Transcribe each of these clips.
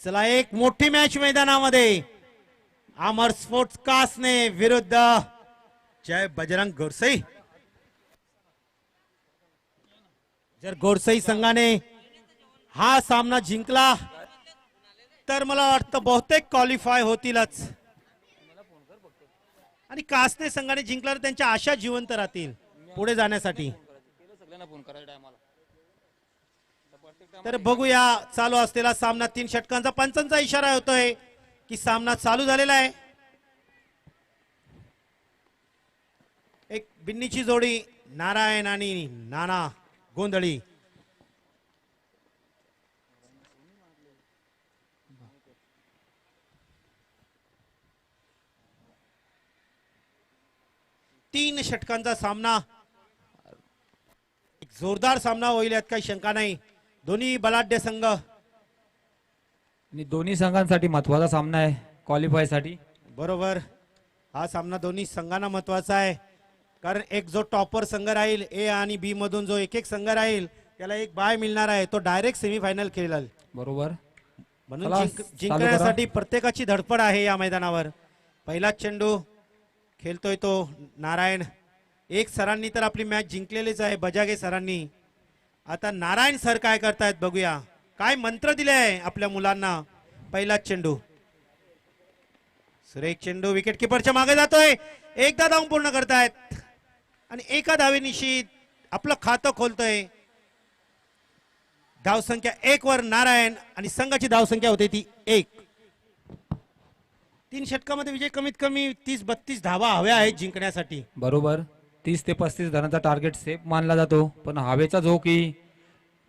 चला एक मोठी मॅच मैदानामध्ये अमर स्पोर्ट्स कासने विरुद्ध जय बजरंग गोरसई। जर गोरसई संघाने हा सामना जिंकला तर मला वाटतं बहुतेक क्वालिफाय होतीलच आणि कासने संघाने जिंकला तर त्यांच्या आशा जिवंत राहतील पुढे जाण्यासाठी। तर बघूया चालू असलेला सामना 3 षटकांचा पंचांचा इशारा होतोय की सामना चालू झालेला आहे। एक बिन्नीची जोडी नारायण आणि नाना गोंधळी। तीन षटकांचा सामना एक जोरदार सामना होईल यात काही शंका नाही। दोन्ही बलाढ्य संघ आणि दोन्ही संघांसाठी महत्त्वाचा सामना आहे क्वालिफाय साठी। बरोबर हा सामना दोन्ही संघांना महत्त्वाचा आहे कारण एक जो टॉपर संघ राहील ए आणि बी मधून जो एक संघ राहील त्याला एक बाय मिळणार आहे तो डायरेक्ट सेमीफायनल खेळेल। बरोबर म्हणून जिंकण्यासाठी प्रत्येकाची धडपड आहे या मैदानावर। पहिला चेंडू खेळतोय तो नारायण। एक सरांनी तर आपली मॅच जिंकलेलीच आहे बजागे सरांनी। आता नारायण सर काय करतायत बघूया काय मंत्र दिले आहे आपल्या मुलांना। पहिला चेंडू सुरेख चेंडू विकेट किपरच्या मागे जातोय एकदा धाव पूर्ण करतायत आणि एका धावेनिशी आपलं खातं खोलतोय। धावसंख्या 1 वर नारायण आणि संघाची धावसंख्या होते ती 1। 3 षटकामध्ये विजय कमीत कमी 30-32 धावा हव्या आहेत जिंकण्यासाठी। बरोबर 30 ते 35 रनाचा टार्गेट सेफ मानला जातो पण हवेचा झोकही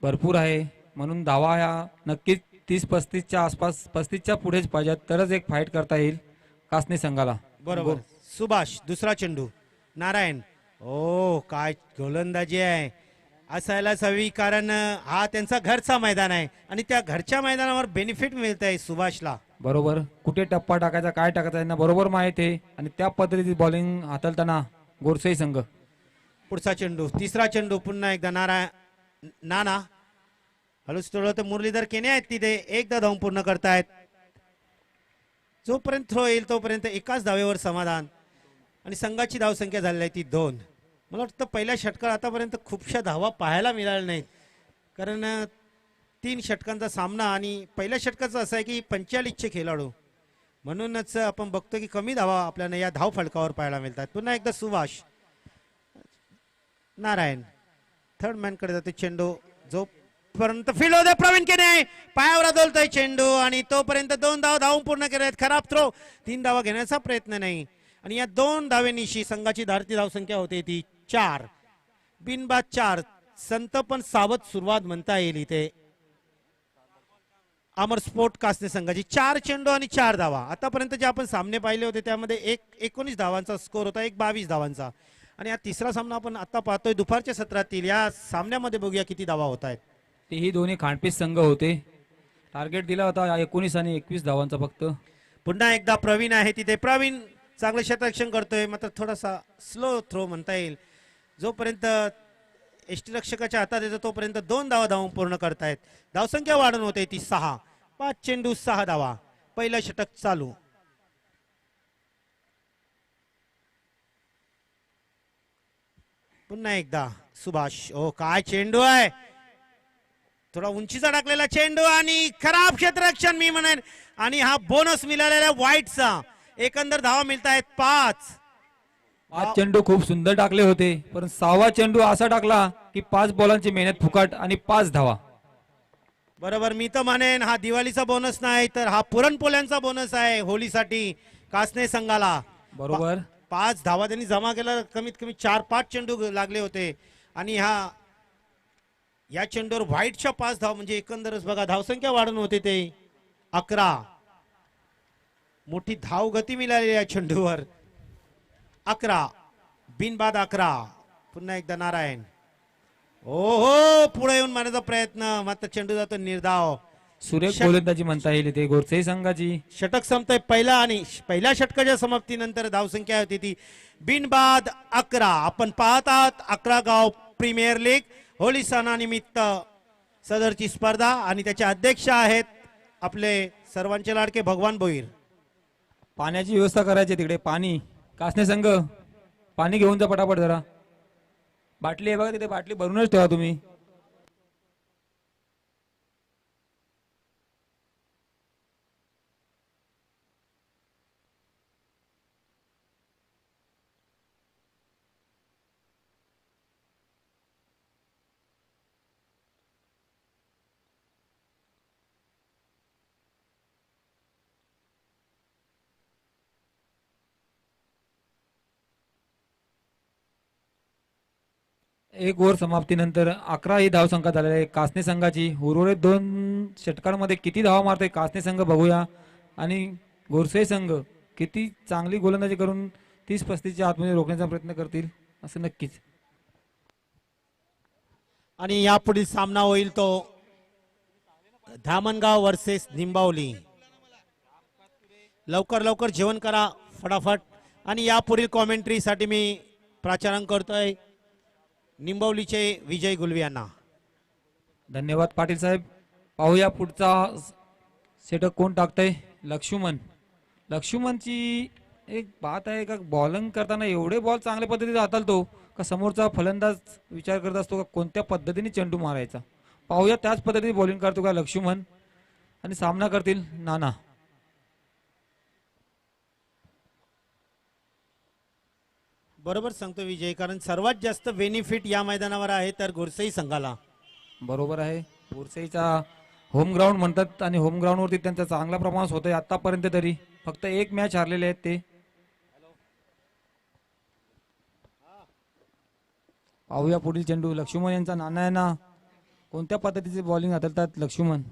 भरपूर आहे म्हणून धावा ह्या नक्कीच 30-35च्या आसपास 35च्या पुढेच पाहिजेत तरच एक फाईट करता येईल कासनी संघाला। बरोबर सुभाष दुसरा चेंडू नारायण ओ काय गोलंदाजी आहे असायलाच हवी कारण हा त्यांचा घरचा मैदान आहे आणि त्या घरच्या मैदानावर बेनिफिट मिळत आहे सुभाषला। बरोबर कुठे टप्पा टाकायचा काय टाकायचा यांना बरोबर माहिती आहे आणि त्या पद्धतीची बॉलिंग हाताळताना गोरसई संघ। पुढचा चेंडू तिसरा चेंडू पुन्हा एकदा नाना हळूच थोडं तर मुरलीधर केने आहेत तिथे एकदा धाव पूर्ण करतायत। जोपर्यंत थ्रो येईल तोपर्यंत एकाच धावेवर समाधान आणि संघाची धावसंख्या झालेली आहे ती 2। मला वाटतं पहिल्या षटकात आतापर्यंत खूपशा धावा पाहायला मिळाल्या नाहीत कारण 3 षटकांचा सामना आणि पहिल्या षटकाचं असं आहे की 45चे खेळाडू म्हणूनच आपण बघतो की कमी धावा आपल्याला या धाव फलकावर पाहायला मिळतात। पुन्हा एकदा सुभाष नारायण थर्ड मॅन कडे जातो चेंडू जोपर्यंत फील्ड होते प्रवीण केने पायावर दोलतोय चेंडू आणि तोपर्यंत 2 धावून पूर्ण केलेत। खराब थ्रो 3 धावा घेण्याचा प्रयत्न नाही आणि या 2 धावेनिशी संघाची धारती धावसंख्या होते ती 4 बिनबाद 4। संत पण सावध सुरुवात म्हणता येईल इथे अमर स्पोर्ट कासने संघाची। 4 चेंडू आणि 4 धावा। आतापर्यंत जे आपण सामने पाहिले होते त्यामध्ये 19 धावांचा स्कोर होता 22 धावांचा आणि हा तिसरा सामना आपण आता पाहतोय दुपारच्या सत्रातील या सामन्यामध्ये बघूया किती धावा होत आहेत। तेही दोन्ही खांडपीस संघ होते टार्गेट दिला होता 19 आणि 21 धावांचा फक्त। पुन्हा एकदा प्रवीण आहे तिथे प्रवीण चांगलं क्षेत्ररक्षण करतोय मात्र थोडासा स्लो थ्रो म्हणता येईल। जोपर्यंत एष्टी रक्षकाच्या हातात येतो तोपर्यंत 2 धावा धावून पूर्ण करतायत। धावसंख्या वाढून होते ती 6। 5 चेंडू 6 धावा। पहिलं षटक चालू। पुन्हा एकदा सुभाष ओ काय चेंडू आहे थोडा उंचीचा टाकलेला चेंडू आणि खराब क्षेत्ररक्षण मी म्हणेन आणि हा बोनस मिळालेला व्हाईटचा। एकंदर धावा मिळत आहेत 5। 5 चेंडू खूप सुंदर टाकले होते पण 6वा चेंडू असा टाकला की 5 बॉलांची मेहनत फुकट आणि 5 धावा। बरोबर मी तर म्हणेन हा दिवाळीचा बोनस नाही तर हा पुरणपोळ्यांचा बोनस आहे होलीसाठी कासने संघाला। बरोबर 5 धावा त्यांनी जमा केला कमीत कमी 4-5 चेंडू लागले होते आणि या चेंडूवर व्हाईटच्या 5 धावा म्हणजे एकंदरच बघा धावसंख्या वाढून होते ते 11। मोठी धाव गती मिळाली या चेंडूवर 11 बिनबाद 11। पुन्हा एकदा नारायण ओहो पुढे येऊन मारण्याचा प्रयत्न मात्र चेंडू जातो निर्धाव। सुरेख गोलंदाजी म्हणता येईल ते गोरसई संघाची। षटक संपतोय पहिला आणि पहिल्या षटकाच्या समाप्तीनंतर धावसंख्या होती ती बिनबाद 11। आपण पाहत आहात 11 गाव प्रीमियर लीग होली सणानिमित्त सदरची स्पर्धा आणि त्याचे अध्यक्ष आहेत आपले सर्वांचे लाडके भगवान भोईर. पाण्याची व्यवस्था करायची तिकडे. पाणी कासने संघ पाणी घेऊन जा पटापट जरा. बाटली आहे बघा तिथे, बाटली भरूनच ठेवा तुम्ही. एक ओव्हर समाप्तीनंतर 11 ही धावसंख्या झालेली आहे कासने संघाची. उर्वरित 2 षटकांमध्ये किती धावा मारते कासने संघ बघूया. आणि गोरसे संघ किती चांगली गोलंदाजी करून 30-35च्या आतमध्ये रोखण्याचा प्रयत्न करतील असं नक्कीच. आणि यापुढील सामना होईल तो धामणगाव वर्सेस निंबावली. लवकर लवकर जेवण करा फटाफट. आणि यापुढील कॉमेंट्रीसाठी मी प्राचारण करतोय निंबावलीचे विजय गुलवी यांना. धन्यवाद पाटील साहेब. पाहूया पुढचा सेटअप कोण टाकतंय. लक्ष्मणची एक बात आहे का, बॉलिंग करताना एवढे बॉल चांगल्या पद्धतीने हाताळतो का समोरचा फलंदाज विचार करत असतो का कोणत्या पद्धतीने चेंडू मारायचा. पाहूया त्याच पद्धतीने बॉलिंग करतो का लक्ष्मण. आणि सामना करतील नाना. बरोबर सांगतो विजय, कारण सर्वात जास्त बेनिफिट या मैदानावर आहे तर गोरसई संघाला. बरोबर आहे. बोरसेचा होम ग्राउंड म्हणतात आणि होम ग्राउंडवरती त्यांचा चांगला प्रमाण होतोय आतापर्यंत. तरी फक्त एक मॅच हारलेले आहेत ते. पाहूया पुढील चेंडू. लक्ष्मण यांचा नाना यांना कोणत्या पद्धतीचे बॉलिंग हाताळतात लक्ष्मण.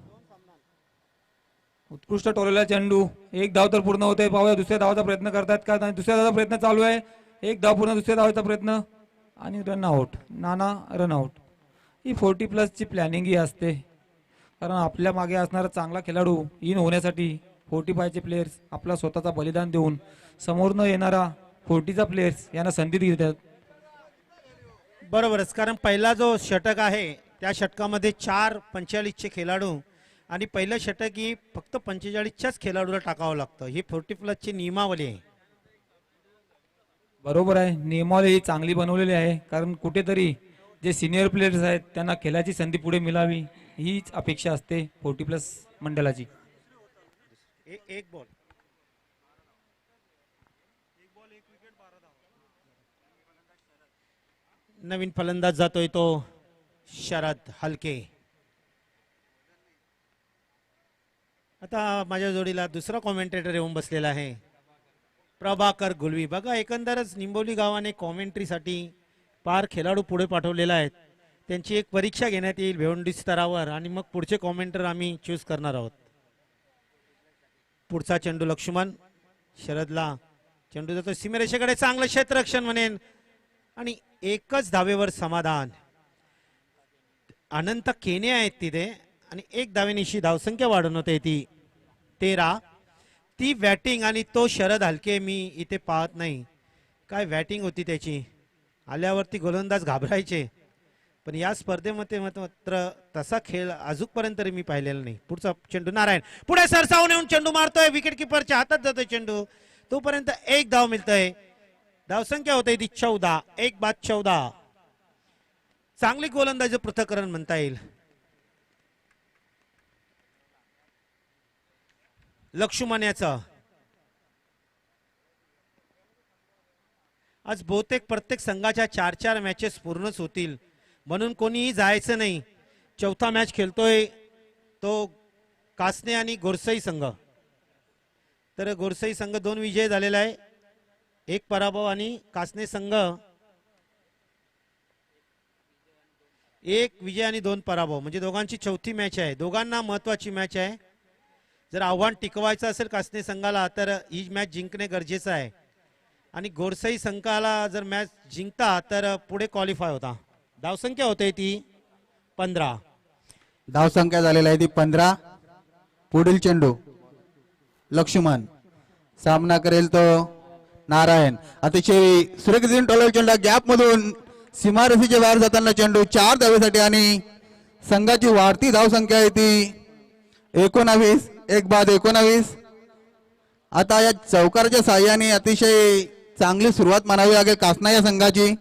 उत्कृष्ट टोलेला चेंडू. एक धाव तर पूर्ण होते. पाहूया दुसऱ्या धावाचा प्रयत्न करतात का. दुसऱ्या धावाचा प्रयत्न चालू आहे. एक धाव पूर्ण, दुसऱ्या धावाचा प्रयत्न आणि रन आउट. नाना रन आउट. ही 40+ ची प्लॅनिंग ही असते, कारण आपल्या मागे असणारा चांगला खेळाडू इन होण्यासाठी 45चे प्लेयर्स आपला स्वतःचा बलिदान देऊन समोरनं येणारा 40चा प्लेयर्स यांना संधी देतात. बरोबरच, कारण पहिला जो षटक आहे त्या षटकामध्ये 4 45चे खेळाडू आणि पहिलं षटक ही फक्त 45च्याच खेळाडूला टाकावं लागतं. ही 40+ ची नियमावली आहे. बरोबर आहे. नियमावली ही चांगली बनवलेली आहे, कारण कुठेतरी जे सिनियर प्लेयर्स आहेत त्यांना खेळाची संधी पुढे मिळावी हीच अपेक्षा असते 40+ मंडळाची. एक बॉल नवीन फलंदाज जातोय तो शरद हलके. आता माझ्या जोडीला दुसरा कॉमेंटेटर येऊन बसलेला आहे प्रभाकर गुलवी. बघा एकंदरच निंबोली गावाने कॉमेंट्रीसाठी पार खेळाडू पुढे पाठवलेला आहेत. त्यांची एक परीक्षा घेण्यात येईल भिवंडी स्तरावर आणि मग पुढचे कॉमेंटर आम्ही चूज करणार आहोत. पुढचा चेंडू लक्ष्मण. शरदला चेंडू जातो सीमेरेषेकडे. चांगलं क्षेत्ररक्षण म्हणेन आणि एकच धावेवर समाधान. अनंत केने आहेत तिथे आणि एक धावेनिशी धावसंख्या वाढून होते ती 13. ती बॅटिंग आणि तो शरद हलके मी इथे पाहत नाही. काय बॅटिंग होती त्याची. आल्यावरती गोलंदाज घाबरायचे, पण या स्पर्धेमध्ये मात्र तसा खेळ अजूनपर्यंत मी पाहिलेला नाही. पुढचा चेंडू नारायण पुढे सरसावून येऊन चेंडू मारतोय. विकेट किपरच्या हातात जातोय चेंडू. तोपर्यंत एक धाव मिळतोय. धावसंख्या होते ती 14. 1 बाद 14. चांगली गोलंदाजी पृथक्करण म्हणता येईल. लक्ष्मण याचा आज बहुतेक प्रत्येक संघाच्या 4-4 मॅचेस पूर्णच होतील, म्हणून कोणीही जायचं नाही. चौथा मॅच खेळतोय तो कासने आणि गोरसई संघ. तर गोरसई संघ 2 विजय झालेला आहे, 1 पराभव आणि कासने संघ 1 विजय आणि 2 पराभव. म्हणजे दोघांची चौथी मॅच आहे. दोघांना महत्वाची मॅच आहे. जर आव्हान टिकवायचं असेल कासने संघाला तर ही मॅच जिंकणे गरजेचं आहे आणि गोरसई संघाला जर मॅच जिंकता तर पुढे क्वालिफाय होता. धावसंख्या होते ती 15. धावसंख्या झालेली आहे ती 15. पुढील चेंडू लक्ष्मण. सामना करेल तो नारायण. अतिशय सुरेख टोल चेंडू गॅप मधून सीमारेषेच्या बाहेर जाताना चेंडू 4 धावेसाठी आणि संघाची वाढती धावसंख्या आहे ती 19. एक बाद 19. आता या चौकाराच्या साह्याने अतिशय चांगली सुरुवात म्हणावी लागेल कासना या संघाची.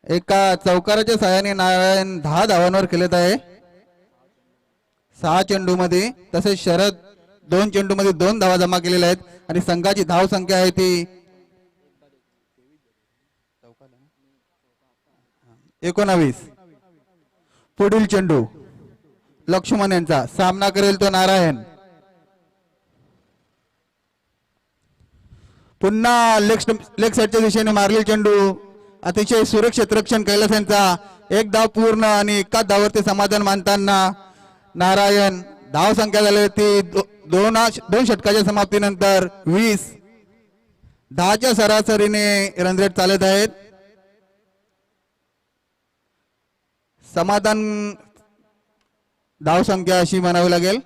एका चौकाराच्या साह्याने नारायण 10 धावांवर खेळत आहे 6 चेंडू मध्ये. तसेच शरद 2 चेंडू मध्ये 2 धावा जमा केलेल्या आहेत आणि संघाची धाव संख्या आहे ती 19. पुढील चेंडू लक्ष्मण यांचा, सामना करेल तो नारायण. पुन्हा लेग साईडच्या दिशेने मारलेला चेंडू, अतिशय सुरेख क्षेत्ररक्षण कैलास यांचा. एक धाव पूर्ण आणि एकाच धावावरती समाधान मानताना नारायण. धाव संख्या झाली ती 2 षटकाच्या समाप्तीनंतर 20. 10च्या सरासरीने रन रेट चालत आहेत. समाधान धाव संख्या अशी म्हणावी लागेल.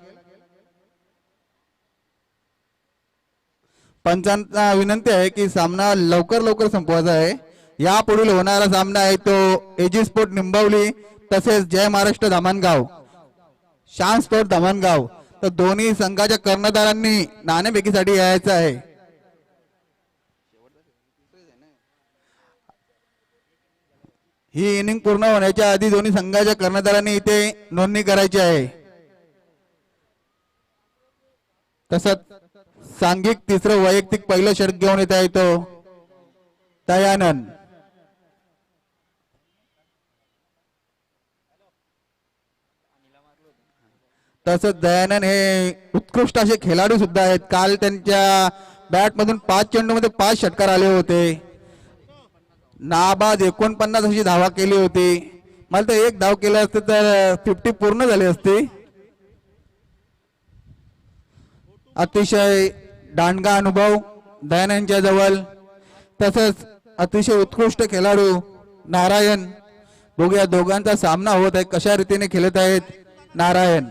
पंचांना विनंती आहे की सामना लवकर संपवायचा आहे. यापुढील होणारा सामना आहे तो एजी स्पोर्ट निंबवली तसेच जय महाराष्ट्र धामणगाव, शान स्पोर्ट धामणगाव. तर दोन्ही संघाच्या कर्णधारांनी नाणेफेकीसाठी यायचं आहे. ही इनिंग पूर्ण होण्याच्या आधी दोन्ही संघाच्या कर्णधारांनी इथे नोंदणी करायची आहे. तसंच सांघिक तिसरं वैयक्तिक पहिलं षटक घेऊन येत आहे तो दयानंद. तसंच दयानंद हे उत्कृष्ट असे खेळाडू सुद्धा आहेत. काल त्यांच्या बॅट मधून 5 चेंडू मध्ये 5 षटकार आले होते. नाबाद 49 अशी धावा केली होती. मला तर एक धाव केलं असतं तर 50 पूर्ण झाली असती. अतिशय दांडगा अनुभव दयानंदच्या जवळ. तसंच अतिशय उत्कृष्ट खेळाडू नारायण. बघूया दोघांचा सामना होत आहे, कशा रीतीने खेळत आहेत नारायण.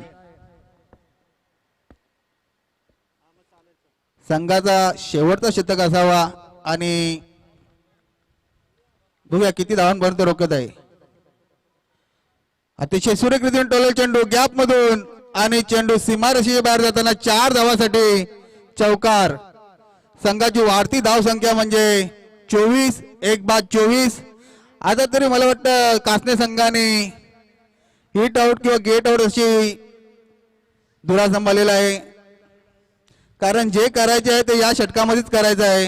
संघाचा शेवटचा षटक असावा आणि बघूया किती धावांपर्यंत रोखत आहे. अतिशय सुरेख रीतीने टोलेल चेंडू गॅप मधून आणि चेंडू सीमारेषेच्या बाहेर जाताना 4 धावासाठी चौकार. संघाची वाढती धाव संख्या म्हणजे 24. एक बाद 24. आता तरी मला वाटतं कासने संघाने हिट आउट किंवा गेट आउट अशी धुरा सांभाळलेला आहे. कारण जे करायचे आहे ते या षटकामध्येच करायचं आहे.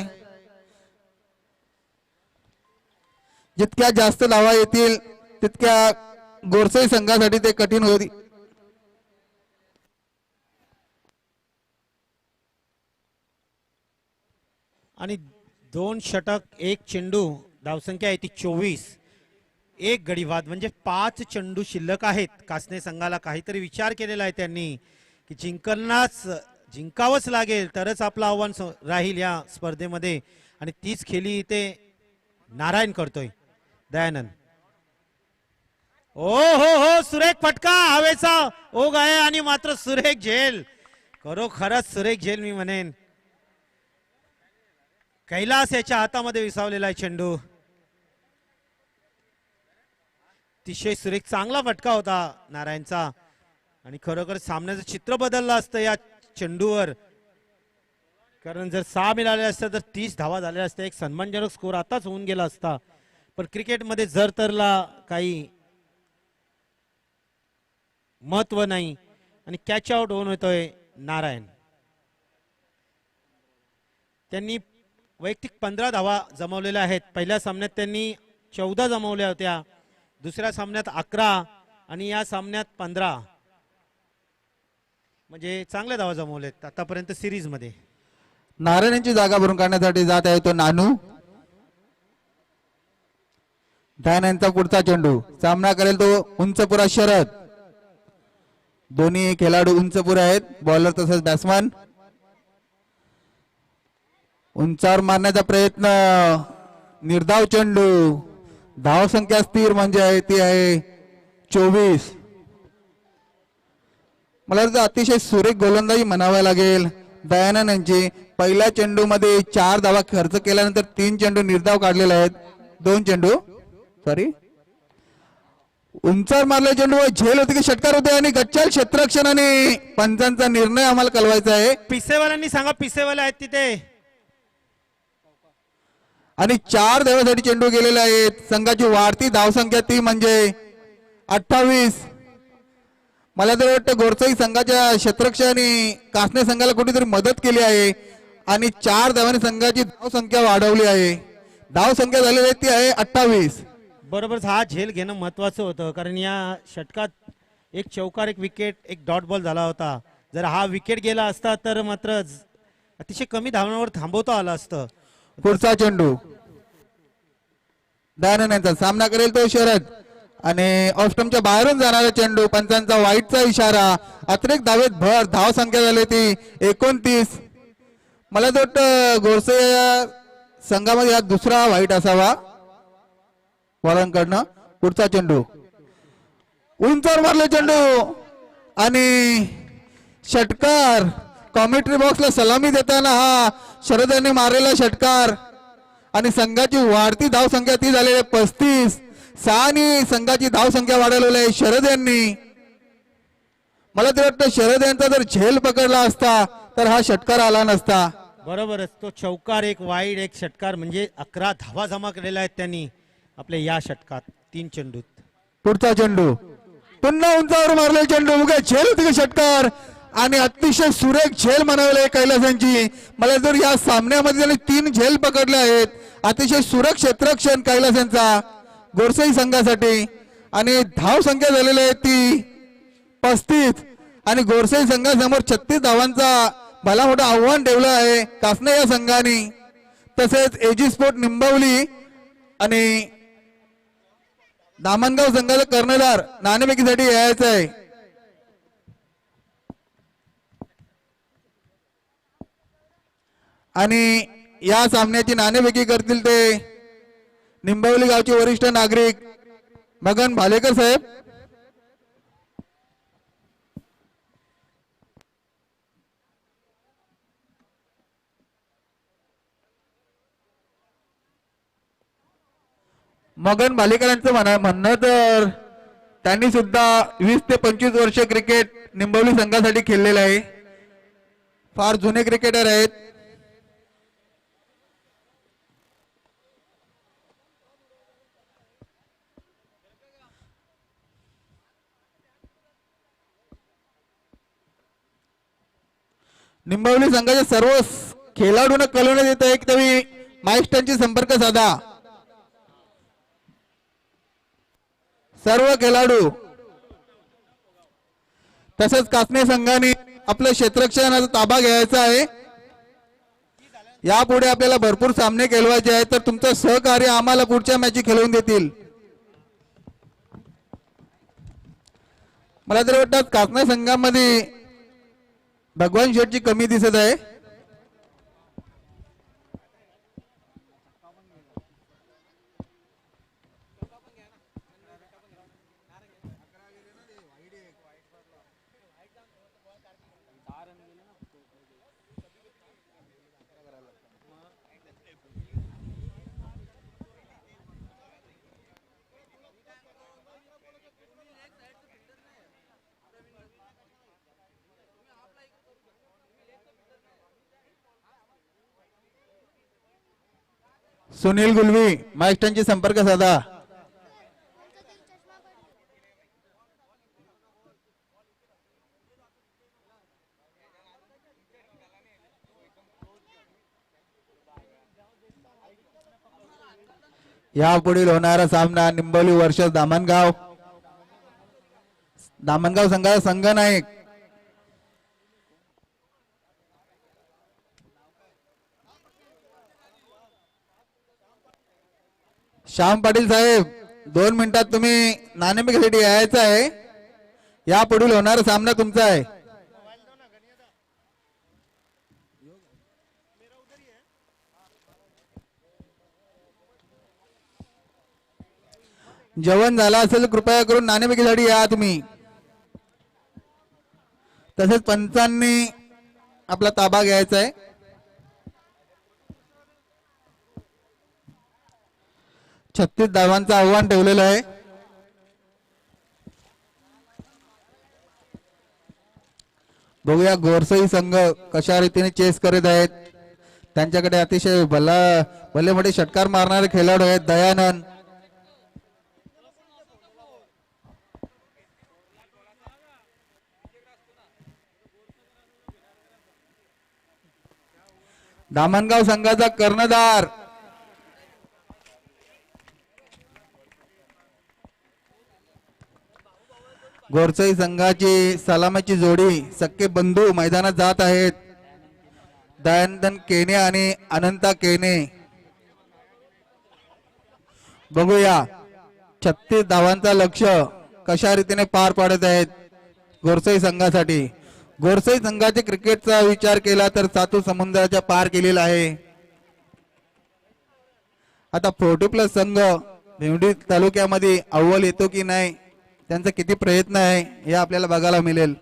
जितक्या जास्त धावा येतील तितक्या गोरसाई संघासाठी ते कठीण होईल. आणि 2 षटक 1 चेंडू, धावसंख्या आहे ती 24. एक गडी बाद म्हणजे 5 चेंडू शिल्लक आहेत. कासने संघाला काहीतरी विचार केलेला आहे त्यांनी की जिंकावंच लागेल तरच आपलं आव्हान राहील या स्पर्धेमध्ये. आणि तीच खेळी इथे नारायण करतोय दयानंद. ओ हो सुरेख फटका, हवेचा ओघ आहे आणि मात्र सुरेख झेल. खरोखरच सुरेख झेल मी म्हणेन. कैलास याच्या हातामध्ये विसावलेला आहे चेंडू. अतिशय सुरेख चांगला फटका होता नारायणचा आणि खरोखर सामन्याचं चित्र बदललं असतं या चेंडूवर. कारण जर 6 मिळाले असतं तर 30 धावा झाल्या असत्या. एक सन्मानजनक स्कोर आताच होऊन गेला असता. पण क्रिकेटमध्ये जर तरला काही महत्व नाही आणि कॅच आउट होऊन येतोय नारायण. त्यांनी वैयक्तिक 15 धावा जमवलेल्या आहेत. पहिल्या सामन्यात त्यांनी 14 जमवल्या होत्या, दुसऱ्या सामन्यात 11 आणि या सामन्यात 15. म्हणजे चांगल्या धावा जमवल्यात आतापर्यंत सिरीज मध्ये. नारायणची जागा भरून काढण्यासाठी जात आहे तो नानू. दयानंदचा पुढचा चेंडू, सामना करेल तो उंचपुरा शरद. दोन्ही खेळाडू उंचपुरा आहेत, बॉलर तसंच बॅट्समन. उंचावर मारण्याचा प्रयत्न, निर्धाव चेंडू. धाव संख्या स्थिर म्हणजे आहे ती आहे 24. मला वाटतं अतिशय सुरेख गोलंदाजी म्हणावी लागेल दयानंद यांची. पहिल्या चेंडू मध्ये 4 धावा खर्च केल्यानंतर 3 चेंडू निर्धाव काढलेले आहेत. 2 चेंडू सॉरी उंचावर मारले चेंडू झेल होती की षटकार होते आणि गच्चाल क्षेत्ररक्षण आणि पंचांचा निर्णय आम्हाला कळवायचा आहे. पिसेवाल्यांनी सांगा, पिसेवाले आहेत तिथे. आणि 4 धावांसाठी चेंडू गेलेले आहेत. संघाची वाढती धावसंख्या ती म्हणजे 28. मला तर वाटतं गोरसाई संघाच्या क्षेत्ररक्षण आणि कासने संघाला कुठेतरी मदत केली आहे आणि 4 धावांनी संघाची धावसंख्या वाढवली आहे. धावसंख्या झालेली आहे ती आहे 28. बरोबर, हा झेल घेणं महत्वाचं होतं, कारण या षटकात एक चौकार, एक विकेट, एक डॉट बॉल झाला होता. जर हा विकेट गेला असता तर मात्र अतिशय कमी धावांवर थांबवता आलं असतं. पुढचा चेंडू दयानंद यांचा सामना करेल तो शरद आणि ऑफस्टमच्या बाहेरून जाणारा चेंडू. पंचांचा वाईटचा इशारा. अतिरिक्त धावेत भर. धाव संख्या झाली ती 29. मला तर वाटतं गोरसे संघामध्ये हा दुसरा वाईट असावा वॉलांकडनं. पुढचा चेंडू उंचावर मारले चेंडू आणि षटकार. कॉमेंट्री बॉक्सला सलामी देताना हा शरद यांनी मारलेला षटकार आणि संघाची वाढती धाव संख्या ती झालेली 35. 6 संघाची धाव संख्या वाढवलेली आहे शरद यांनी. मला तर वाटतं शरद यांचा जर झेल पकडला असता तर हा षटकार आला नसता. बरोबरच, तो चौकार, एक वाईड, एक षटकार, म्हणजे 11 धावा जमा केलेल्या आहेत त्यांनी आपल्या या षटकात 3 चेंडूत. पुढचा चेंडू पुन्हा उंचावर मारले चेंडू. उगा झेल होती का षटकार आणि अतिशय सुरेख झेल मनवले कैलासांची. मला जर या सामन्यामध्ये त्यांनी 3 झेल पकडले आहेत. अतिशय सुरेख क्षेत्ररक्षण कैलासांचा गोरसाई संघासाठी आणि धाव संख्या झालेली आहे ती 35 आणि गोरसाई संघासमोर 36 धावांचा भला मोठं आव्हान ठेवलं आहे कासने या संघाने. तसेच एजी स्पोर्ट निंबवली आणि दामणगाव संघाचा कर्णधार नाणेफेकीसाठी यायचं आहे. आणि या सामन्याची नाणेफेकी करतील ते निंबवली गावचे वरिष्ठ नागरिक मगन भालेकर साहेब. मगन भालेकरांचं म्हणणं तर त्यांनी सुद्धा 20 ते 25 वर्ष क्रिकेट निंबवली संघासाठी खेळलेलं आहे. फार जुने क्रिकेटर आहेत. निंबवली संघाच्या सर्व खेळाडूंना कळवण्यात येत आहे की तुम्ही माईस्टनशी संपर्क साधा. सर्व खेळाडू तसेच कासने संघाने आपलं क्षेत्ररक्षणाचा ताबा घ्यायचा आहे. यापुढे आपल्याला भरपूर सामने खेळवायचे आहेत तर तुमचं सहकार्य आम्हाला पुढच्या मॅची खेळवून देतील. मला तर वाटतं कासने संघामध्ये भगवान शेठची कमी दिसत आहे. सुनील गुलवी माईस्टनशी संपर्क साधा. यापुढील होणारा सामना निंबवली वर्षस दामणगाव. दामणगाव संघाचा संघ नायक श्याम पाटील साहेब 2 मिनिटात तुम्ही नाणेफेकीसाठी यायचं आहे. यापुढील होणारा सामना तुमचा आहे. जेवण झालं असेल कृपया करून नाणेफेकीसाठी या तुम्ही. तसेच पंचांनी आपला ताबा घ्यायचा आहे. 36 धावांचं आव्हान ठेवलेलं आहे. बघूया गोरसई संघ कशा रीतीने चेस करीत आहेत. त्यांच्याकडे अतिशय भले मोठे षटकार मारणारे खेळाडू आहेत. दयानंद, दामणगाव संघाचा कर्णधार गोरसई संघाची सलामीची जोडी सक्के बंधू मैदानात जात आहेत. दयानंद केने आणि अनंता केने. बघूया 36 धावांचा लक्ष्य कशा रीतीने पार पाडत आहेत गोरसई संघासाठी. गोरसई संघाचे क्रिकेटचा विचार केला तर सातू समुद्राच्या पार केलेला आहे. आता 40+ संघ भिवंडी तालुक्यामध्ये अव्वल येतो की नाही, त्यांचा किती प्रयत्न आहे हे आपल्याला बघायला मिळेल.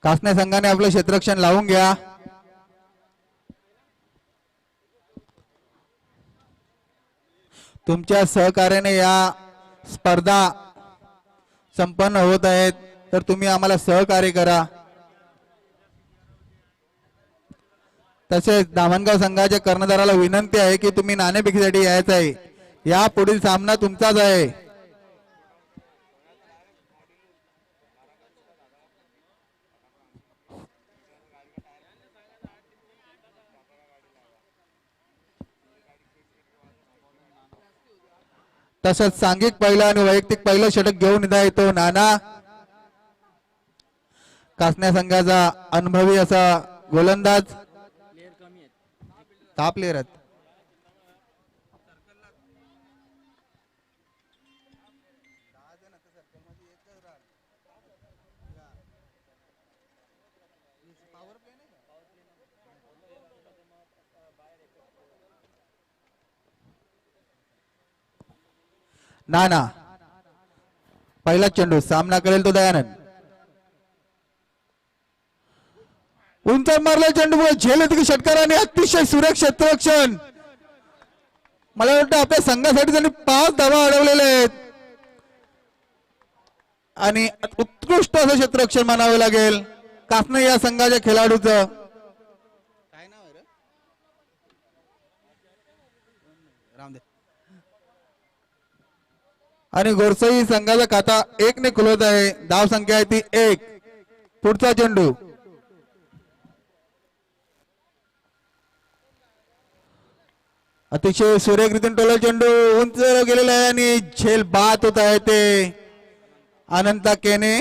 कासने संघाने आपलं क्षेत्ररक्षण लावून घ्या. तुमच्या सहकार्याने या स्पर्धा संपन्न होत आहेत तर तुम्ही आम्हाला सहकार्य करा. तसेच दामणगाव संघाच्या कर्णधाराला विनंती आहे की तुम्ही नाणेफेकीसाठी यायचं आहे. या पुढील सामना तुमचाच आहे. तसंच सांघिक पहिलं आणि वैयक्तिक पहिलं षटक घेऊन इथं येतो नाना. कासन्या संघाचा अनुभवी असा गोलंदाज. 6 प्लेयर आहेत. नाना पहिला चेंडू सामना करेल तो दयानंद. उंच मारला चेंडू झेल येते की षटकाराने अतिशय सुरेख क्षेत्ररक्षण. मला वाटतं आपल्या संघासाठी त्यांनी 5 धावा अडवलेले आहेत आणि उत्कृष्ट असं क्षेत्ररक्षण मानावे लागेल कासने या संघाच्या खेळाडूचं. काय नाव आहे रे? रामदेव. आणि गोरसई संघाचा खाता 1 ने खुलवत आहे. धाव संख्या आहे ती 1. पुढचा चेंडू अतिशय सुरेख रीतीने टोला चेंडू उंच गेलेला आहे आणि झेल बाद होत आहे ते अनंता केने.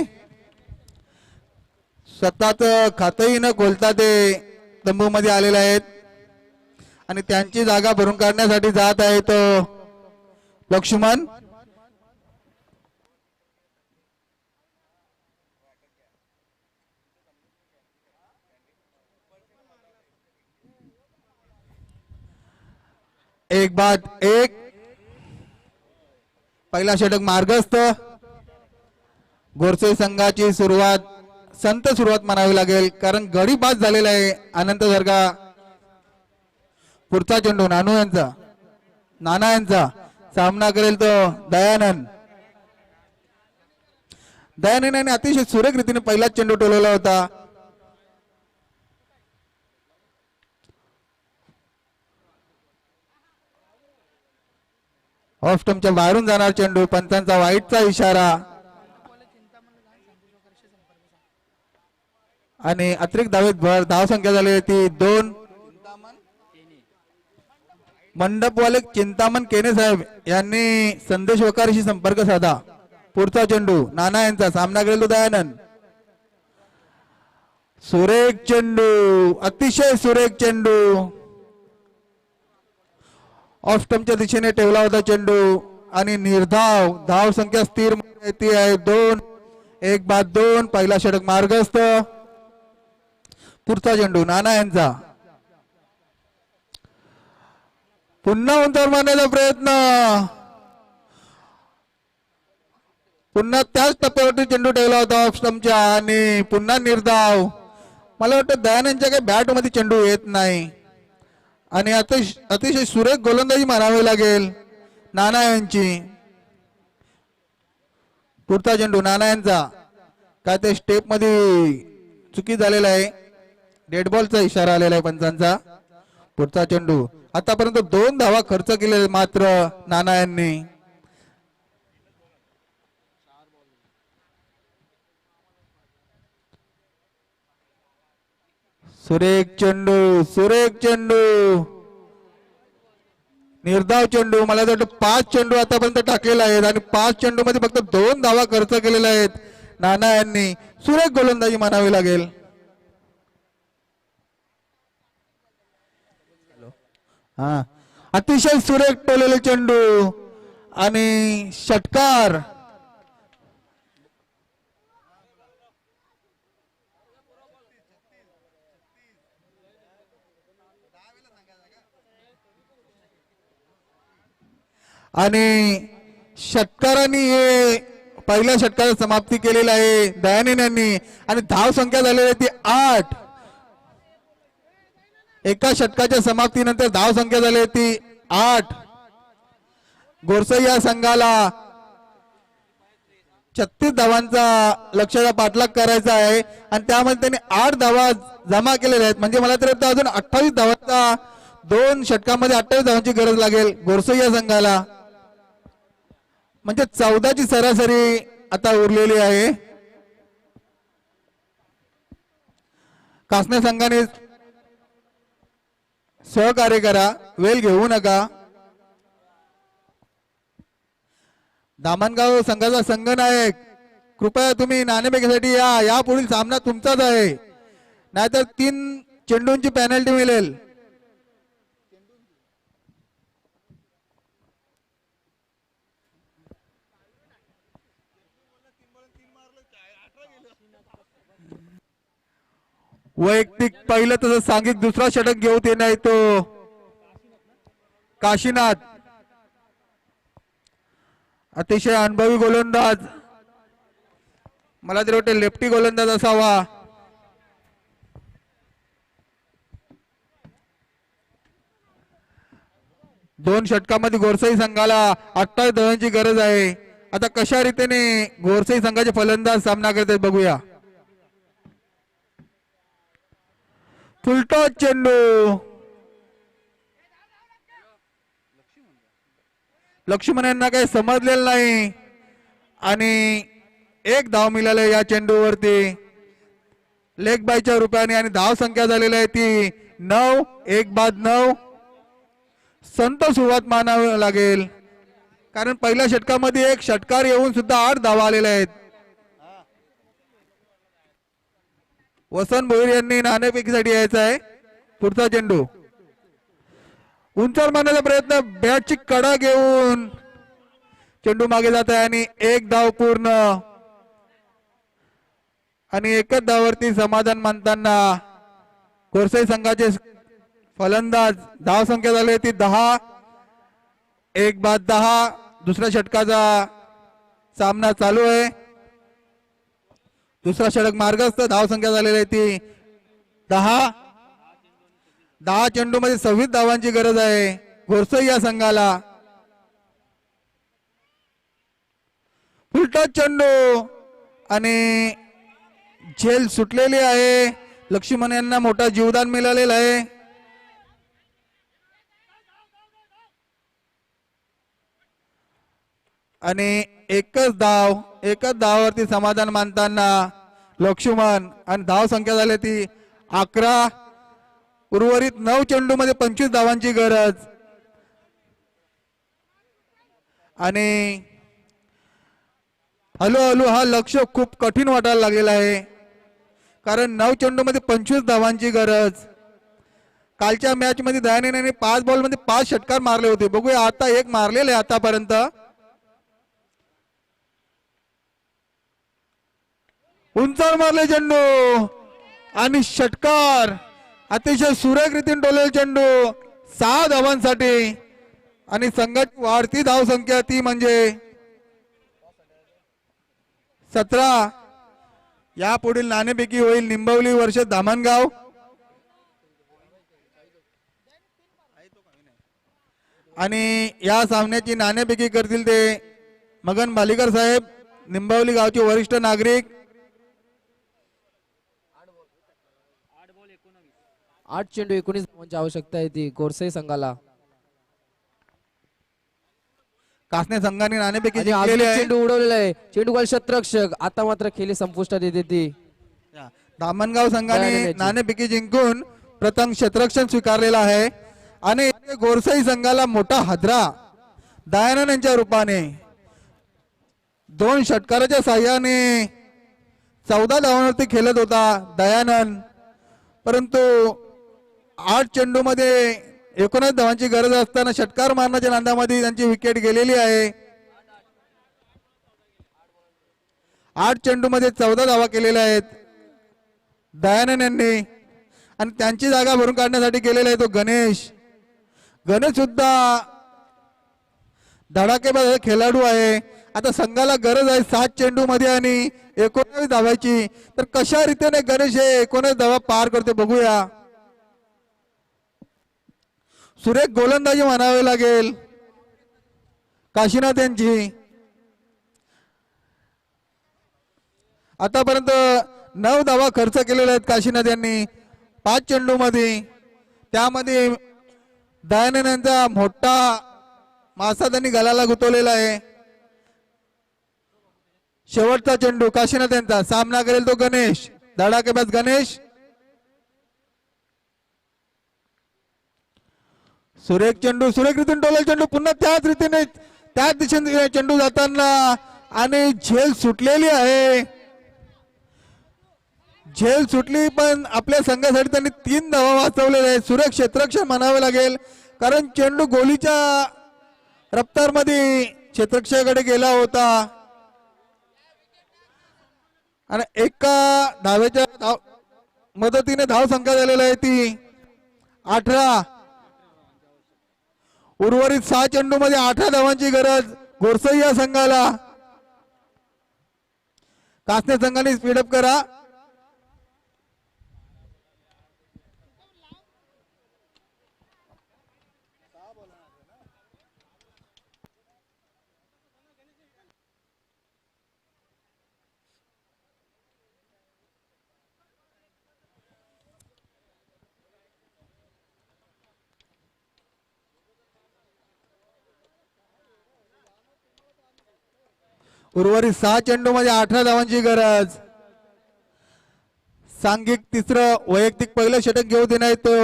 स्वतःच खातही न खोलता ते तंबू मध्ये आलेले आहेत आणि त्यांची जागा भरून काढण्यासाठी जात आहे तो लक्ष्मण. एक बाद 1. पहिला षटक मार्गस्थ. गोरसई संघाची संत सुरुवात म्हणावी लागेल कारण गडी बाद झालेला आहे अनंत दर्गा. पुढचा चेंडू नाना यांचा सामना करेल तो दयानंद. दयानंद अतिशय सुरेख रीतीने पहिला चेंडू टोलवला होता. ऑफ स्टंपच्या बाहेरून जाणार चेंडू. पंचांचा वाईटचा इशारा आणि अतिरिक्त धावेत भर. धाव संख्या झाली ती 2. मंडपवाले चिंतामण केने साहेब यांनी संदेश वकारीशी संपर्क साधा. पुढचा चेंडू नाना यांचा सामना करेल तो दयानंद. सुरेख चेंडू, अतिशय सुरेख चेंडू. ऑफ स्टंपच्या दिशेने ठेवला होता चेंडू आणि निर्धाव. धाव संख्या स्थिर ती आहे 2. 1 बाद 2. पहिला षटक मार्गस्थ. पुढचा चेंडू नाना यांचा. पुन्हा उंचावर मारण्याचा प्रयत्न. पुन्हा त्याच टप्प्यावरती चेंडू ठेवला होता ऑफ स्टंपच्या आणि पुन्हा निर्धाव. मला वाटतं दयानंदच्या काही बॅट मध्ये चेंडू येत नाही आणि अतिशय सुरेख गोलंदाजी मारावी लागेल नाना यांची. पुढचा चेंडू नाना यांचा, काय ते स्टेप मध्ये चुकी झालेला आहे, डेड बॉलचा इशारा आलेला आहे पंचांचा. पुढचा चेंडू, आतापर्यंत 2 धावा खर्च केले मात्र नाना यांनी. सुरेख चेंडू, सुरेख चेंडू, निर्धाव चेंडू. मला वाटतं 5 चेंडू आतापर्यंत टाकलेले आहेत आणि 5 चेंडू मध्ये फक्त 2 धावा खर्च केलेल्या आहेत नाना यांनी. सुरेख गोलंदाजी मानावी लागेल. हा, अतिशय सुरेख टोलेले चेंडू आणि षटकार. आणि षटकारांनी हे पहिल्या षटकाराची समाप्ती केलेली आहे दयानंद यांनी आणि धाव संख्या झालेली आहे ती 8. एका षटकाच्या समाप्तीनंतर धाव संख्या झाली आहे ती 8. गोरसई या संघाला 36 धावांचा लक्ष्याचा पाठलाग करायचा आहे आणि त्यामध्ये त्यांनी 8 धावा जमा केलेल्या आहेत. म्हणजे मला तर वाटतं अजून 28 धावांचा 2 षटकामध्ये 28 धावांची गरज लागेल गोरसई या संघाला. म्हणजे 14ची सरासरी आता उरलेली आहे. कासने संघाने सहकार्य करा, वेळ घेऊ नका. दामणगाव संघाचा संघनायक, कृपया तुम्ही नाणेफेकीसाठी या पुढील सामना तुमचाच आहे, नाहीतर 3 चेंडूंची पेनल्टी मिळेल. वैयक्तिक पहिलं तसं सांगितलं, दुसरा षटक घेऊ ते नाही तो काशीनाथ. अतिशय अनुभवी गोलंदाज, मला तरी वाटते लेफ्टी गोलंदाज असावा. दोन षटकामध्ये गोरसई संघाला 28 धावांची गरज आहे. आता कशा रीतीने गोरसई संघाचे फलंदाज सामना करतात बघूया. फुलटॉस चेंडू, लक्ष्मण यांना काही समजलेलं नाही आणि 1 धाव मिळाले या चेंडूवरती लेग बायच्या रूपाने आणि धाव संख्या झालेली आहे ती 9. 1 बाद 9. संत सुरुवात मानावी लागेल कारण पहिल्या षटकामध्ये 1 षटकार येऊन सुद्धा 8 धावा आलेल्या आहेत. वसंत भोईर यांनी नाणेफेकीसाठी यायचं आहे. पुढचा चेंडू, उंचावर मारण्याचा प्रयत्न, बॅटची कडा घेऊन चेंडू मागे जात आहे आणि 1 धाव पूर्ण आणि 1च धावावरती समाधान मानताना गोरसई संघाचे फलंदाज. धाव संख्या झाली ती 10. 1 बाद 10. दुसऱ्या षटकाचा सामना चालू आहे. दुसरा षटक मार्गस्थ. धाव संख्या झालेली आहे ती 10. 10 चेंडू मध्ये 26 धावांची गरज आहे गोरसई या संघाला. फुलटॉस चेंडू आणि झेल सुटलेली आहे. लक्ष्मण यांना मोठा जीवदान मिळालेलं आहे. आणि एकच धावावरती समाधान मानताना लक्ष्मण आणि धाव संख्या झाली ती 11. उर्वरित 9 चेंडू मध्ये 25 धावांची गरज आणि हळूहळू हा लक्ष्य खूप कठीण वाटायला लागलेला आहे कारण 9 चेंडू मध्ये 25 धावांची गरज. कालच्या मॅच मध्ये दयानंद यांनी 5 बॉल मध्ये 5 षटकार मारले होते. बघूया आता 1 मारलेले आहे आतापर्यंत. उंचावर मारले चेंडू आणि षटकार. अतिशय सुरेख रीतीने टोलेल चेंडू 6 धावांसाठी आणि संघाची वाढती धाव संख्या ती म्हणजे 17 यापुढील नाणेफेकी होईल निंबवली वर्ष धामणगाव. आणि या सामन्याची नाणेफेकी करतील ते मगन बालिकर साहेब, निंबवली गावचे वरिष्ठ नागरिक. 8 चेंडू 19 धावांची आवश्यकता आहे ती गोरसे संघाला. कासने संघाने नाणेफेकी आणि अजून जिंकलेली एक आहे. चेंडू उडवलेला आहे. चेंडू गोल शतरक्षक आता मात्र खेळी संपुष्टात येते ती. धामणगाव संघाने दयानंद नाणेफेकी जिंकून प्रथम क्षेत्ररक्षण स्वीकारलेलं आहे. आणि गोरसाई संघाला मोठा हादरा दयानंद यांच्या रूपाने 2 षटकाराच्या साह्याने 14 धावांवरती खेळत होता दयानंद. परंतु 8 चेंडू मध्ये 19 धावांची गरज असताना षटकार मारण्याच्या नांदामध्ये त्यांची विकेट गेलेली आहे. 8 चेंडू मध्ये 14 धावा केलेल्या आहेत दयानंद यांनी. आणि त्यांची जागा भरून काढण्यासाठी गेलेला आहे तो गणेश. गणेश सुद्धा धडाकेबाज खेळाडू आहे. आता संघाला गरज आहे 7 चेंडू मध्ये आणि 19 धावायची. तर कशा रीतीने गणेश हे 19 धावा पार करते बघूया. सुरेख गोलंदाजी म्हणावे लागेल काशीनाथ यांची. आतापर्यंत 9 धावा खर्च केलेल्या आहेत काशीनाथ यांनी 5 चेंडू मध्ये. त्यामध्ये दयानंद यांचा मोठा मासा त्यांनी गलाला गुंतवलेला आहे. शेवटचा चेंडू काशीनाथ यांचा. सामना करेल तो गणेश, धडाकेबाज गणेश. सुरेख चेंडू, सुरेख रीतीने टोलेल चेंडू. पुन्हा त्याच रीतीने त्याच दिशेने चेंडू जाताना आणि झेल सुटलेली आहे. झेल सुटली पण आपल्या संघासाठी त्यांनी 3 धावा वाचवलेल्या आहेत. सुरेख क्षेत्ररक्षण म्हणावे लागेल कारण चेंडू गोलीच्या रफ्तार मध्ये क्षेत्ररक्षकाकडे गेला होता. आणि एका धावेच्या मदतीने धाव संख्या झालेला आहे ती 18. उर्वरित 6 चेंडू मध्ये 18 धावांची गरज गोरसई या संघाला. कासने संघाने स्पीडअप करा. उर्वरित 6 चेंडू मध्ये 18 धावांची गरज. सांघिक तिसरं वैयक्तिक पहिलं षटक घेऊ देणार तो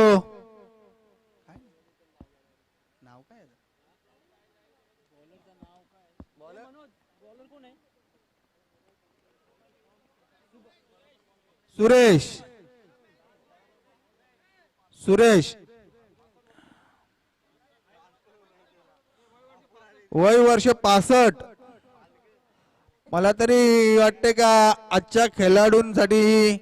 सुरेश. सुरेश वय वर्ष 65. मला तरी वाटते का आजच्या खेळाडूंसाठी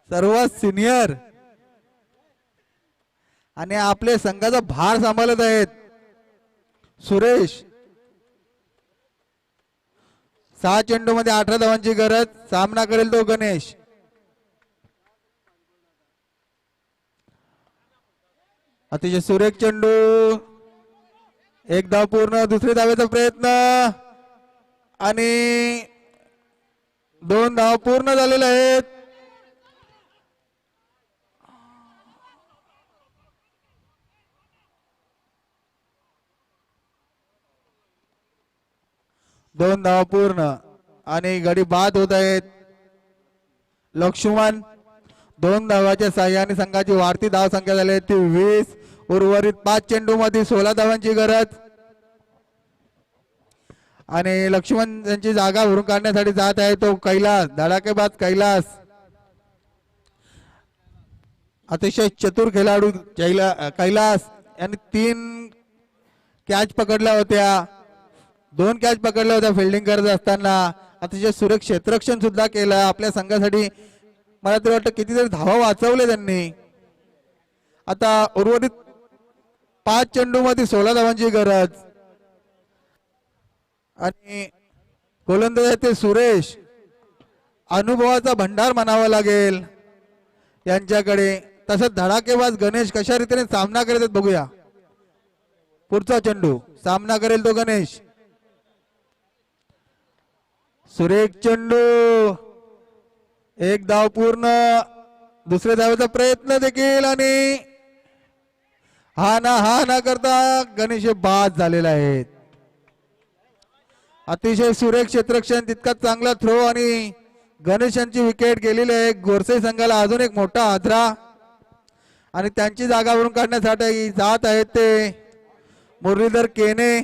सर्वात सिनियर आणि आपले संघाचा भार सांभाळत आहेत सुरेश. 6 चेंडू मध्ये 18 धावांची गरज. सामना करेल तो गणेश. अतिशय सुरेख चेंडू. 1 धाव पूर्ण. दुसरी धावेचा प्रयत्न आणि 2 धाव पूर्ण झालेले आहेत. दोन धाव पूर्ण आणि गडी बाद होत आहेत. लक्ष्मण 2 धावाच्या साह्याने संघाची वाढती धाव संख्या झाली आहे ती 20. उर्वरित 5 चेंडू मध्ये 16 धावांची गरज. आणि लक्ष्मण यांची जागा भरून काढण्यासाठी जात आहे तो कैलास, धडाकेबाज कैलास. अतिशय चतुर खेळाडू कैलास यांनी 3 कॅच पकडल्या होत्या. 2 कॅच पकडल्या होत्या फिल्डिंग करत असताना. अतिशय सुरक्षित क्षेत्ररक्षण सुद्धा केलं आपल्या संघासाठी. मला तरी वाटतं कितीतरी धावा वाचवले त्यांनी. आता उर्वरित 5 चेंडू मध्ये 16 धावांची गरज. आणि गोलंदाज आहेत ते सुरेश, अनुभवाचा भंडार म्हणावा लागेल यांच्याकडे. तसंच धडाकेबाज गणेश कशा रीतीने सामना करत आहेत बघूया. पुढचा चेंडू सामना करेल तो गणेश. सुरेख चेंडू, एक धाव पूर्ण. दुसऱ्या धावेचा प्रयत्न देखील आणि हा ना करता गणेश बाद झालेला आहे. अतिशय सुरेख क्षेत्ररक्षण, तितका चांगला थ्रो आणि गणेशांची विकेट गेलेली आहे. गोरसे संघाला अजून एक मोठा आदरा आणि त्यांची जागावरून काढण्यासाठी जात आहेत ते मुरलीधर केने.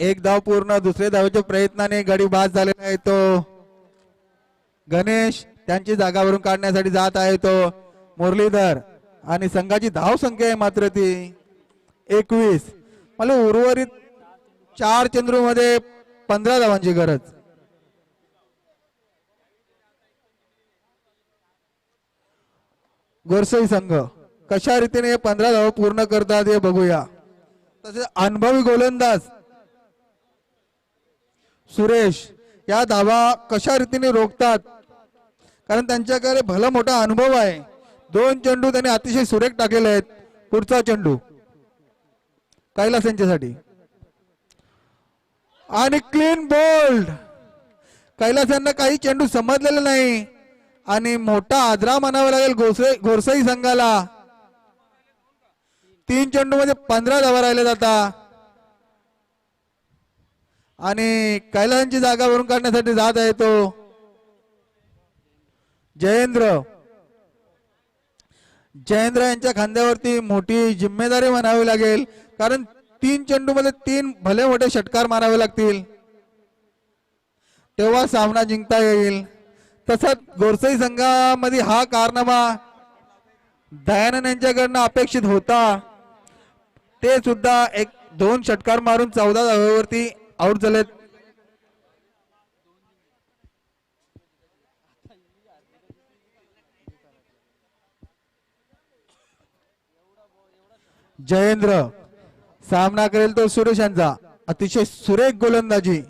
एक धाव पूर्ण. दुसऱ्या धावेच्या प्रयत्नाने गडी बाद झालेला आहे तो गणेश. त्यांची जागावरून काढण्यासाठी जात आहे तो मुरलीधर आणि संघाची धाव संख्या आहे मात्र ती 21. मला उर्वरित 4 चेंडूमध्ये 15 धावांची गरज. गोरसई संघ कशा रीतीने 15 धावा पूर्ण करतात हे बघूया. तसेच अनुभवी गोलंदाज सुरेश या धावा कशा रीतीने रोखतात, कारण त्यांच्याकडे भला मोठा अनुभव आहे. 2 चेंडू त्यांनी अतिशय सुरेख टाकलेले आहेत. पुढचा चेंडू कैलास यांच्यासाठी आणि क्लीन बोल्ड. कैलास यांना काही चेंडू समजलेले नाही आणि मोठा आदरा म्हणावा लागेल गोरसई संघाला. 3 चेंडू मध्ये 15 धावा राहिले जातात आणि कैलासांची जागा भरून काढण्यासाठी जात आहे तो जयेंद्र. जयेंद्र यांच्या खांद्यावरती मोठी जिम्मेदारी म्हणावी लागेल, कारण 3 चेंडू मध्ये 3 भले मोठे षटकार मारावे लागतील तेव्हा सामना जिंकता येईल. तसंच गोरसई संघामध्ये हा कारनामा दयानंद यांच्याकडनं अपेक्षित होता. ते सुद्धा 1-2 षटकार मारून 14 धावेवरती आउट झालेत. जयेंद्र सामना करेल तो सुरेश यांचा. अतिशय सुरेख गोलंदाजी,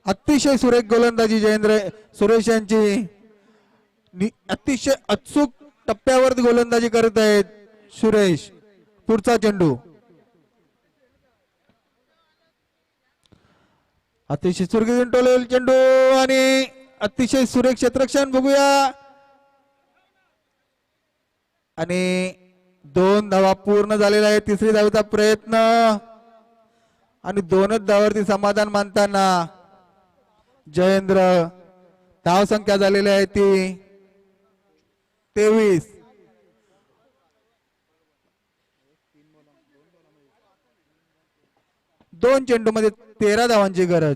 अतिशय सुरेख गोलंदाजी जयेंद्र सुरेश यांची. अतिशय अचूक टप्प्यावरती गोलंदाजी करत आहेत सुरेश. पुढचा चेंडू अतिशय सुरेख टोलेल चेंडू आणि अतिशय सुरेख क्षेत्ररक्षण बघूया आणि 2 धावा पूर्ण झालेला आहे. तिसरी धावेचा प्रयत्न आणि 2च धावावरती समाधान मानताना जयेंद्र. धाव संख्या झालेली आहे ती 23. दोन चेंडू मध्ये 13 धावांची गरज.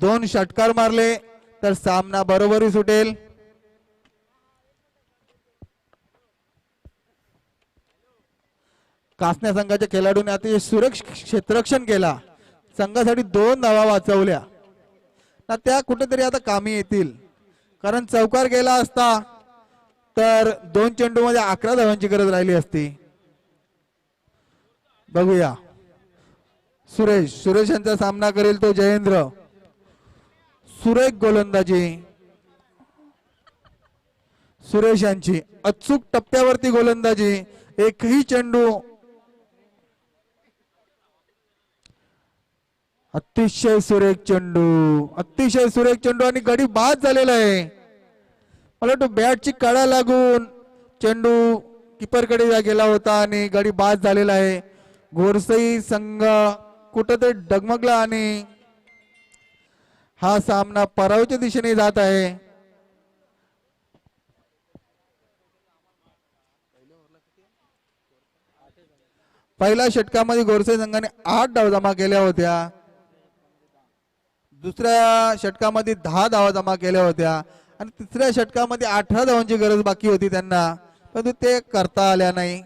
2 षटकार मारले तर सामना बरोबरी सुटेल. कासन्या संघाच्या खेळाडूने अतिशय सुरक्षित क्षेत्ररक्षण केला. संघासाठी 2 धावा वाचवल्या ना, त्या कुठेतरी आता कामी येतील, कारण चौकार गेला असता तर 2 चेंडू मध्ये 11 धावांची गरज राहिली असती. बघूया सुरेश यांचा सामना करेल तो जयेंद्र. सुरेख गोलंदाजी सुरेश यांची. अचूक टप्प्यावरती गोलंदाजी. एकही चेंडू अतिशय सुरेख चेंडू, अतिशय सुरेख चेंडू आणि गडी बाद झालेला आहे. मला वाटतं बॅटची कडा लागून चेंडू किपरकडे गेला होता आणि गडी बाद झालेला आहे. गोरसई संघ कुठेतरी डगमगला आणि हा सामना पराभवाच्या दिशेने जात आहे. पहिल्या षटकामध्ये गोरसई संघाने 8 धावा जमा केल्या होत्या. दुसऱ्या षटकामध्ये 10 धावा जमा केल्या होत्या आणि तिसऱ्या षटकामध्ये 18 धावांची गरज बाकी होती त्यांना, परंतु ते करता आल्या नाही,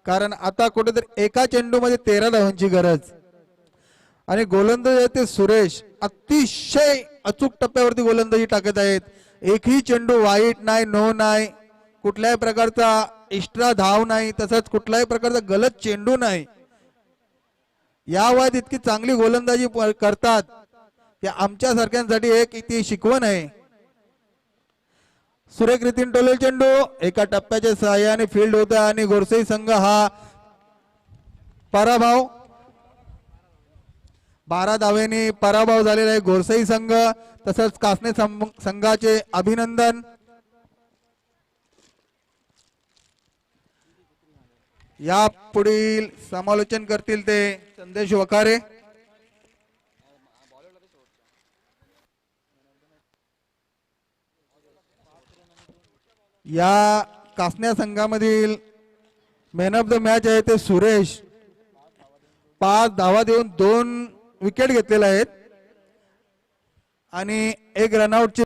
कारण आता कुठेतरी एका चेंडूमध्ये 13 धावांची गरज. आणि गोलंदाज ते सुरेश अतिशय अचूक टप्प्यावरती गोलंदाजी टाकत आहेत. एकही चेंडू वाईट नाही, नो नाही, कुठल्याही प्रकारचा एक्स्ट्रा धाव नाही, तसंच कुठल्याही प्रकारचा गलत चेंडू नाही. या वयात इतकी चांगली गोलंदाजी करतात, हे आमच्या सारख्यांसाठी एक ती शिकवण आहे. सुरेख रीतीने टोलेल चेंडू एका टप्प्याच्या सहाय्याने फील्ड होता आणि गोरसई संघ हा पराभव 12 धावेने पराभव झालेला आहे गोरसई संघ. तसंच कासने संघाचे अभिनंदन. या पुढील समालोचन करतील ते संदेश वखारे. या कासन्या संघामधील मॅन ऑफ द मॅच आहे ते सुरेश. 5 धावा देऊन 2 विकेट घेतलेल्या आहेत आणि 1 रनआउटची